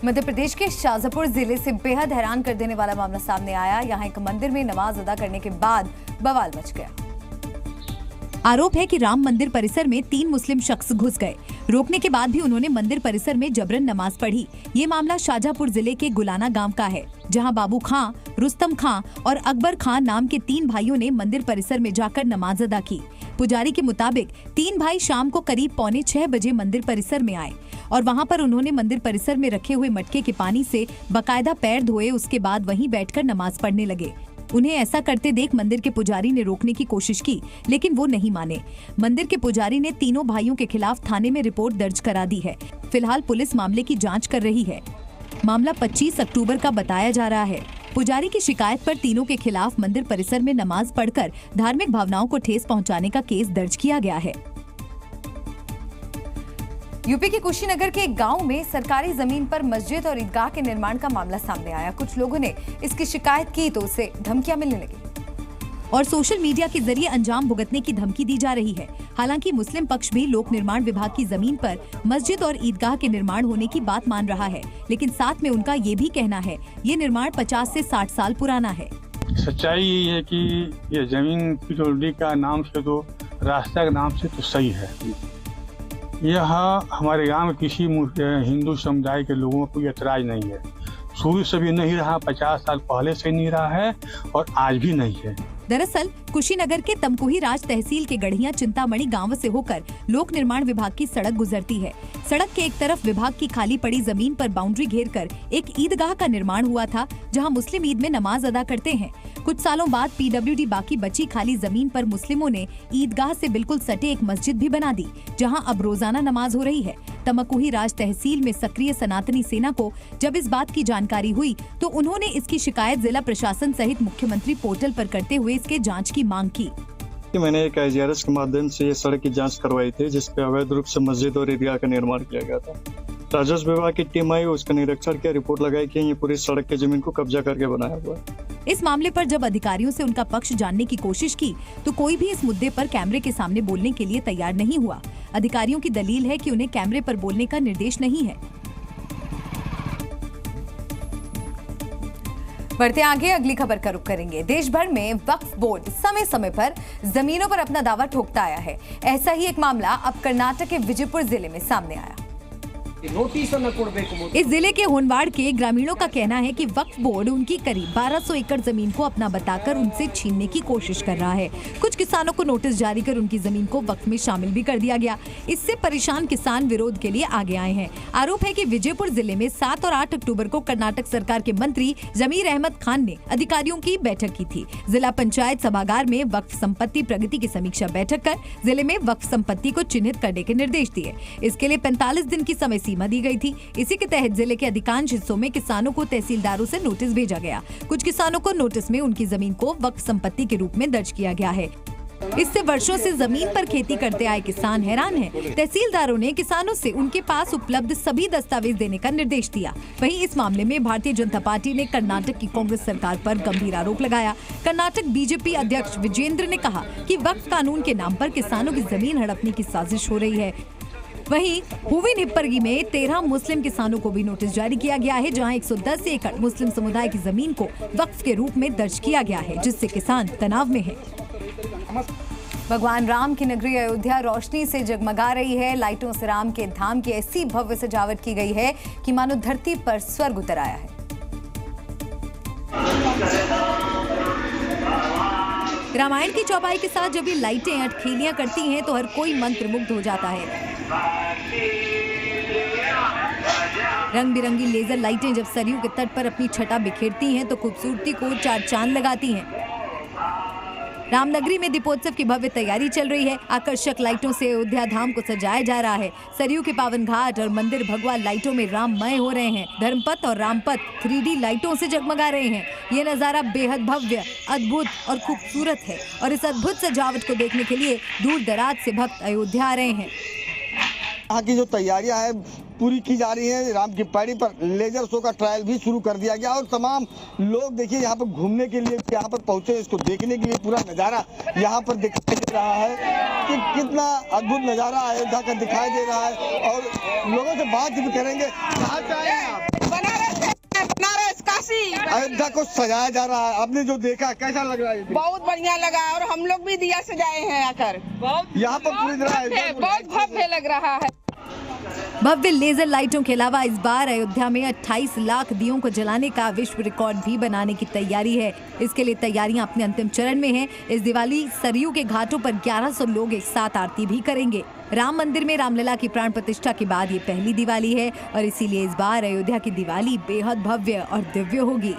मध्य प्रदेश के शाजापुर जिले से बेहद हैरान कर देने वाला मामला सामने आया। यहां एक मंदिर में नमाज अदा करने के बाद बवाल मच गया। आरोप है कि राम मंदिर परिसर में 3 मुस्लिम शख्स घुस गए। रोकने के बाद भी उन्होंने मंदिर परिसर में जबरन नमाज पढ़ी। ये मामला शाजापुर जिले के गुलाना गांव का है, जहां बाबू खां, रुस्तम खां और अकबर खां नाम के 3 भाइयों ने मंदिर परिसर में जाकर नमाज अदा की। पुजारी के मुताबिक 3 भाई शाम को करीब 5:45 बजे मंदिर परिसर में आए और वहां पर उन्होंने मंदिर परिसर में रखे हुए मटके के पानी से बाकायदा पैर धोए। उसके बाद वहीं बैठकर नमाज पढ़ने लगे। उन्हें ऐसा करते देख मंदिर के पुजारी ने रोकने की कोशिश की, लेकिन वो नहीं माने। मंदिर के पुजारी ने तीनों भाइयों के खिलाफ थाने में रिपोर्ट दर्ज करा दी है। फिलहाल पुलिस मामले की जांच कर रही है। मामला 25 अक्टूबर का बताया जा रहा है। पुजारी की शिकायत पर तीनों के खिलाफ मंदिर परिसर में नमाज पढ़कर धार्मिक भावनाओं को ठेस पहुंचाने का केस दर्ज किया गया है। यूपी के कुशीनगर के एक गांव में सरकारी जमीन पर मस्जिद और ईदगाह के निर्माण का मामला सामने आया। कुछ लोगों ने इसकी शिकायत की तो उसे धमकियां मिलने लगी और सोशल मीडिया के जरिए अंजाम भुगतने की धमकी दी जा रही है। हालांकि मुस्लिम पक्ष भी लोक निर्माण विभाग की जमीन पर मस्जिद और ईदगाह के निर्माण होने की बात मान रहा है, लेकिन साथ में उनका ये भी कहना है ये निर्माण 50 से 60 साल पुराना है। सच्चाई यही है कि ये जमीन पीडब्ल्यूडी का नाम से तो रास्ता के नाम से तो सही है। यह हमारे गांव में किसी हिंदू समुदाय के लोगों को ऐतराज नहीं है। शुरू से भी नहीं रहा, 50 साल पहले से नहीं रहा है और आज भी नहीं है। दरअसल कुशीनगर के तमकुही राज तहसील के गढ़िया चिंतामणि गांव से होकर लोक निर्माण विभाग की सड़क गुजरती है। सड़क के एक तरफ विभाग की खाली पड़ी जमीन पर बाउंड्री घेरकर एक ईदगाह का निर्माण हुआ था, जहां मुस्लिम ईद में नमाज अदा करते हैं। कुछ सालों बाद पीडब्ल्यूडी बाकी बची खाली जमीन पर मुस्लिमों ने ईदगाह से बिल्कुल सटे एक मस्जिद भी बना दी, जहां अब रोजाना नमाज हो रही है। तमकुही राज तहसील में सक्रिय सनातनी सेना को जब इस बात की जानकारी हुई तो उन्होंने इसकी शिकायत जिला प्रशासन सहित मुख्यमंत्री पोर्टल पर करते हुए इसके जांच की मांग की। मैंने एक IGRS के माध्यम से ये सड़क की जांच करवाई थी, जिसपे अवैध रूप से मस्जिद और ईदगाह का निर्माण किया गया था। राजस्व विभाग की टीम आई, उसका निरीक्षण किया, रिपोर्ट लगाई कि ये पूरी सड़क की जमीन को कब्जा करके बनाया हुआ है। इस मामले पर जब अधिकारियों से उनका पक्ष जानने की कोशिश की तो कोई भी इस मुद्दे पर कैमरे के सामने बोलने के लिए तैयार नहीं हुआ। अधिकारियों की दलील है कि उन्हें कैमरे पर बोलने का निर्देश नहीं है। बढ़ते आगे अगली खबर का रुख करेंगे। देश भर में वक्फ बोर्ड समय समय पर जमीनों पर अपना दावा ठोकता आया है। ऐसा ही एक मामला अब कर्नाटक के विजयपुर जिले में सामने आया। इस जिले के होनवाड़ के ग्रामीणों का कहना है कि वक्फ बोर्ड उनकी करीब 1200 एकड़ जमीन को अपना बताकर उनसे छीनने की कोशिश कर रहा है। कुछ किसानों को नोटिस जारी कर उनकी जमीन को वक्फ में शामिल भी कर दिया गया। इससे परेशान किसान विरोध के लिए आगे आए हैं। आरोप है कि विजयपुर जिले में 7 और 8 अक्टूबर को कर्नाटक सरकार के मंत्री जमीर अहमद खान ने अधिकारियों की बैठक की थी। जिला पंचायत सभागार में वक्फ संपत्ति प्रगति की समीक्षा बैठक कर जिले में वक्फ संपत्ति को चिन्हित करने के निर्देश दिए। इसके लिए 45 दिन की समय सीमा दी गई थी। इसी के तहत जिले के अधिकांश हिस्सों में किसानों को तहसीलदारों से नोटिस भेजा गया। कुछ किसानों को नोटिस में उनकी जमीन को वक्फ संपत्ति के रूप में दर्ज किया गया है। इससे वर्षों से जमीन पर खेती करते आए किसान हैरान हैं। तहसीलदारों ने किसानों से उनके पास उपलब्ध सभी दस्तावेज देने का निर्देश दिया। वहीं इस मामले में भारतीय जनता पार्टी ने कर्नाटक की कांग्रेस सरकार पर गंभीर आरोप लगाया। कर्नाटक बीजेपी अध्यक्ष विजेंद्र ने कहा कि वक्फ कानून के नाम पर किसानों की जमीन हड़पने की साजिश हो रही है। वहीं हुवी निप्परगी में 13 मुस्लिम किसानों को भी नोटिस जारी किया गया है, जहां 110 एकड़ मुस्लिम समुदाय की जमीन को वक्फ के रूप में दर्ज किया गया है, जिससे किसान तनाव में है। भगवान राम की नगरी अयोध्या रोशनी से जगमगा रही है। लाइटों से राम के धाम की ऐसी भव्य सजावट की गई है कि मानो धरती पर स्वर्ग उतर आया है। रामायण की चौपाई के साथ जब ये लाइटें अटखेलियां करती हैं तो हर कोई मंत्रमुग्ध हो जाता है। रंग बिरंगी लेजर लाइटें जब सरयू के तट पर अपनी छटा बिखेरती हैं तो खूबसूरती को चार चांद लगाती हैं। रामनगरी में दीपोत्सव की भव्य तैयारी चल रही है। आकर्षक लाइटों से अयोध्या धाम को सजाया जा रहा है। सरयू के पावन घाट और मंदिर भगवा लाइटों में राममय हो रहे हैं। धर्मपथ और रामपथ 3D लाइटों से जगमगा रहे हैं। ये नजारा बेहद भव्य, अद्भुत और खूबसूरत है और इस अद्भुत सजावट को देखने के लिए दूर दराज से भक्त अयोध्या आ रहे हैं। यहाँ की जो तैयारियां है पूरी की जा रही है। राम की पैड़ी पर लेजर शो का ट्रायल भी शुरू कर दिया गया और तमाम लोग देखिए यहाँ पर घूमने के लिए यहाँ पर पहुंचे, इसको देखने के लिए पूरा नज़ारा यहाँ पर दिखाई दे रहा है कि कितना अद्भुत नज़ारा अयोध्या का दिखाई दे रहा है। और लोगों से बात भी करेंगे, कहाँ से आए हैं आप? अयोध्या को सजाया जा रहा है। आपने जो देखा कैसा लग रहा है? बहुत बढ़िया लगा और हम लोग भी दिया सजाए हैं आकर। यहाँ पर पूरी तरह बहुत भव्य लग रहा है। भव्य लेजर लाइटों के अलावा इस बार अयोध्या में 28 लाख दियों को जलाने का विश्व रिकॉर्ड भी बनाने की तैयारी है। इसके लिए तैयारियां अपने अंतिम चरण में हैं। इस दिवाली सरयू के घाटों पर 1100 लोग एक साथ आरती भी करेंगे। राम मंदिर में रामलला की प्राण प्रतिष्ठा के बाद ये पहली दिवाली है और इसीलिए इस बार अयोध्या की दिवाली बेहद भव्य और दिव्य होगी।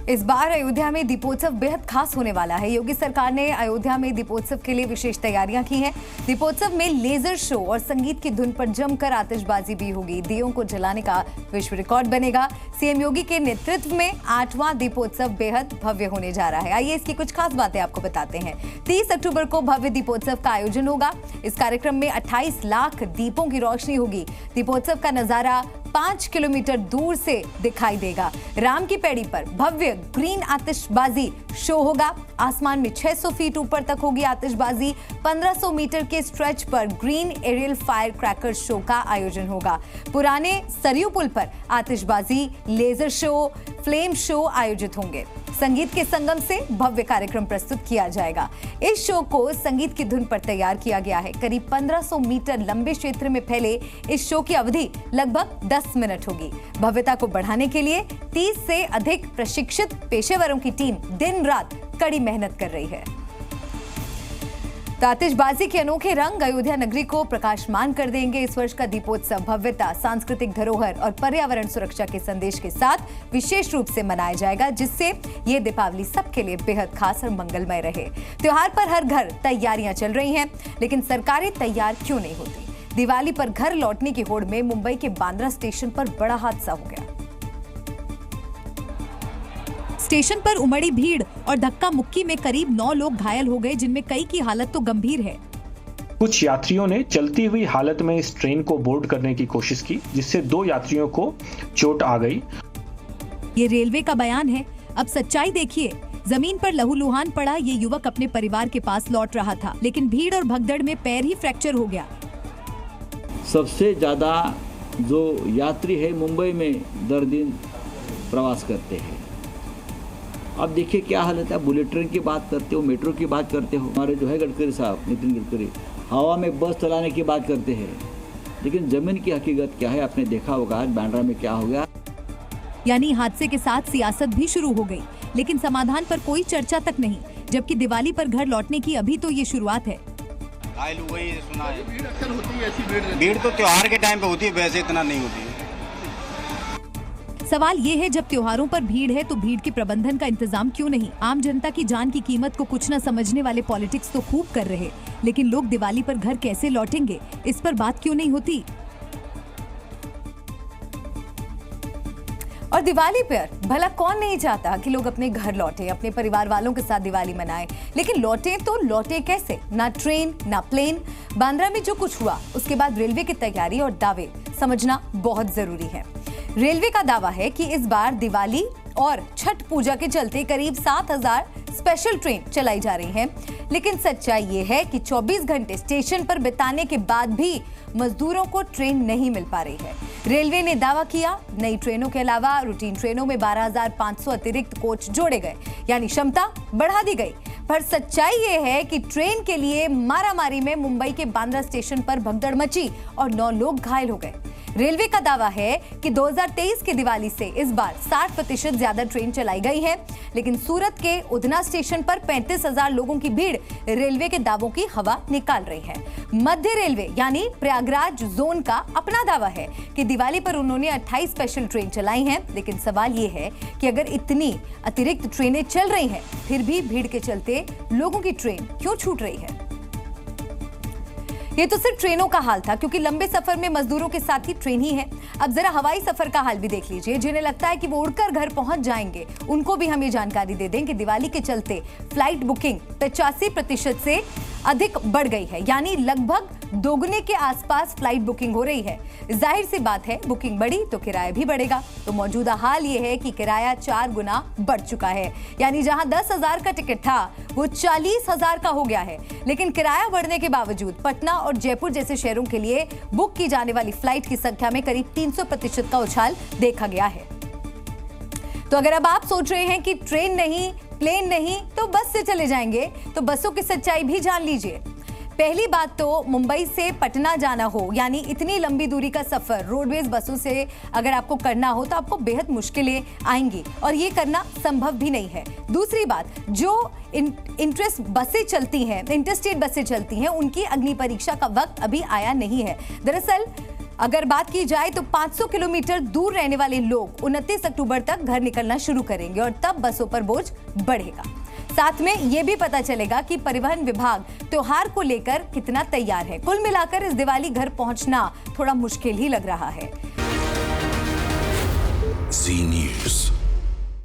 इस बार अयोध्या में दीपोत्सव बेहद खास होने वाला है। योगी सरकार ने अयोध्या में दीपोत्सव के लिए विशेष तैयारियां की हैं। दीपोत्सव में लेजर शो और संगीत की धुन पर जमकर आतिशबाजी भी होगी। दियों को जलाने का विश्व रिकॉर्ड बनेगा। सीएम योगी के नेतृत्व में 8वां दीपोत्सव बेहद भव्य होने जा रहा है। आइए इसकी कुछ खास बातें आपको बताते हैं। 30 अक्टूबर को भव्य दीपोत्सव का आयोजन होगा। इस कार्यक्रम में 28 लाख दीपों की रोशनी होगी। दीपोत्सव का नजारा 5 किलोमीटर दूर से दिखाई देगा। राम की पैड़ी पर भव्य ग्रीन आतिशबाजी शो होगा। आसमान में 600 फीट ऊपर तक होगी आतिशबाजी। 1500 मीटर के स्ट्रेच पर green aerial fire cracker show का आयोजन होगा। पुराने सरयू पुल पर आतिशबाजी, लेजर शो, फ्लेम शो आयोजित होंगे। संगीत के संगम से भव्य कार्यक्रम प्रस्तुत किया जाएगा। इस शो को संगीत की धुन पर तैयार किया गया है। करीब 1500 मीटर लंबे क्षेत्र में फैले इस शो की अवधि लगभग 10 मिनट होगी। भव्यता को बढ़ाने के लिए 30 से अधिक प्रशिक्षित पेशेवरों की टीम दिन रात कड़ी मेहनत कर रही है। आतिशबाजी के अनोखे रंग अयोध्या नगरी को प्रकाशमान कर देंगे। इस वर्ष का दीपोत्सव भव्यता, सांस्कृतिक धरोहर और पर्यावरण सुरक्षा के संदेश के साथ विशेष रूप से मनाया जाएगा, जिससे ये दीपावली सबके लिए बेहद खास और मंगलमय रहे। त्योहार पर हर घर तैयारियां चल रही हैं, लेकिन सरकारें तैयार क्यों नहीं होती? दिवाली पर घर लौटने की होड़ में मुंबई के बांद्रा स्टेशन पर बड़ा हादसा हो गया। स्टेशन पर उमड़ी भीड़ और धक्का मुक्की में करीब 9 लोग घायल हो गए, जिनमें कई की हालत तो गंभीर है। कुछ यात्रियों ने चलती हुई हालत में इस ट्रेन को बोर्ड करने की कोशिश की, जिससे 2 यात्रियों को चोट आ गई। ये रेलवे का बयान है। अब सच्चाई देखिए। जमीन पर लहूलुहान पड़ा ये युवक अपने परिवार के पास लौट रहा था, लेकिन भीड़ और भगदड़ में पैर ही फ्रैक्चर हो गया। सबसे ज्यादा जो यात्री है मुंबई में दर दिन प्रवास करते हैं। अब देखिए क्या हालत है। बुलेट ट्रेन की बात करते हो, मेट्रो की बात करते हो, हमारे जो है गडकरी साहब, नितिन गडकरी, हवा में बस चलाने की बात करते हैं, लेकिन जमीन की हकीकत क्या है आपने देखा होगा। आज बांद्रा में क्या हो गया। यानी हादसे के साथ सियासत भी शुरू हो गई, लेकिन समाधान पर कोई चर्चा तक नहीं। जबकि दिवाली पर घर लौटने की अभी तो ये शुरुआत है। वही सुना है, भीड़ अक्सर होती है। ऐसी भीड़ तो त्योहार के टाइम पे होती है, वैसे इतना नहीं होती है। सवाल ये है, जब त्योहारों पर भीड़ है तो भीड़ के प्रबंधन का इंतजाम क्यों नहीं? आम जनता की जान की कीमत को कुछ न समझने वाले पॉलिटिक्स तो खूब कर रहे, लेकिन लोग दिवाली पर घर कैसे लौटेंगे, इस पर बात क्यों नहीं होती? और दिवाली पर भला कौन नहीं चाहता कि लोग अपने घर लौटे, अपने परिवार वालों के साथ दिवाली मनाएं, लेकिन लौटे तो लौटे कैसे? ना ट्रेन, ना प्लेन। बांद्रा में जो कुछ हुआ उसके बाद रेलवे की तैयारी और दावे समझना बहुत जरूरी है। रेलवे का दावा है कि इस बार दिवाली और छठ पूजा के चलते करीब 7000 स्पेशल ट्रेन चलाई जा रही हैं, लेकिन सच्चाई ये है कि 24 घंटे स्टेशन पर बिताने के बाद भी मजदूरों को ट्रेन नहीं मिल पा रही है। रेलवे ने दावा किया नई ट्रेनों के अलावा रूटीन ट्रेनों में 12,500 अतिरिक्त कोच जोड़े गए, यानी क्षमता बढ़ा दी गई। पर सच्चाई ये है कि ट्रेन के लिए मारामारी में मुंबई के बांद्रा स्टेशन पर भगदड़ मची और 9 लोग घायल हो गए। रेलवे का दावा है कि 2023 की दिवाली से इस बार 60% ज्यादा ट्रेन चलाई गई है, लेकिन सूरत के उधना स्टेशन पर 35,000 लोगों की भीड़ रेलवे के दावों की हवा निकाल रही है। मध्य रेलवे यानी प्रयागराज जोन का अपना दावा है कि दिवाली पर उन्होंने 28 स्पेशल ट्रेन चलाई हैं, लेकिन सवाल ये है कि अगर इतनी अतिरिक्त ट्रेनें चल रही हैं, फिर भी भीड़ के चलते लोगों की ट्रेन क्यों छूट रही है? ये तो सिर्फ ट्रेनों का हाल था, क्योंकि लंबे सफर में मजदूरों के साथ ही ट्रेन ही है। अब जरा हवाई सफर का हाल भी देख लीजिए। जिन्हें लगता है कि वो उड़कर घर पहुंच जाएंगे, उनको भी हम ये जानकारी दे दें कि दिवाली के चलते फ्लाइट बुकिंग 85% से अधिक बढ़ गई है, यानी लगभग दोगुने के आसपास फ्लाइट बुकिंग हो रही है। जाहिर सी बात है, बुकिंग बढ़ी तो किराया भी बढ़ेगा। तो मौजूदा हाल ये है कि किराया 4 गुना बढ़ चुका है, यानी जहां 10,000 का टिकट था वो 40,000 का हो गया है। लेकिन किराया बढ़ने के बावजूद पटना और जयपुर जैसे शहरों के लिए बुक की जाने वाली फ्लाइट की संख्या में करीब 300% का उछाल देखा गया है। तो अगर अब आप सोच रहे हैं कि ट्रेन नहीं, प्लेन नहीं तो बस से चले जाएंगे, तो बसों की सच्चाई भी जान लीजिए। पहली बात तो मुंबई से पटना जाना हो, यानी इतनी लंबी दूरी का सफर रोडवेज बसों से अगर आपको करना हो तो आपको बेहद मुश्किलें आएंगी और ये करना संभव भी नहीं है। दूसरी बात, जो इंटरेस्ट बसें चलती हैं, इंटरस्टेट बसें चलती हैं, उनकी अग्नि परीक्षा का वक्त अभी आया नहीं है। दरअसल अगर बात की जाए तो 500 किलोमीटर दूर रहने वाले लोग 29 अक्टूबर तक घर निकलना शुरू करेंगे और तब बसों पर बोझ बढ़ेगा। साथ में यह भी पता चलेगा कि परिवहन विभाग त्योहार को लेकर कितना तैयार है। कुल मिलाकर इस दिवाली घर पहुंचना थोड़ा मुश्किल ही लग रहा है। Zee News।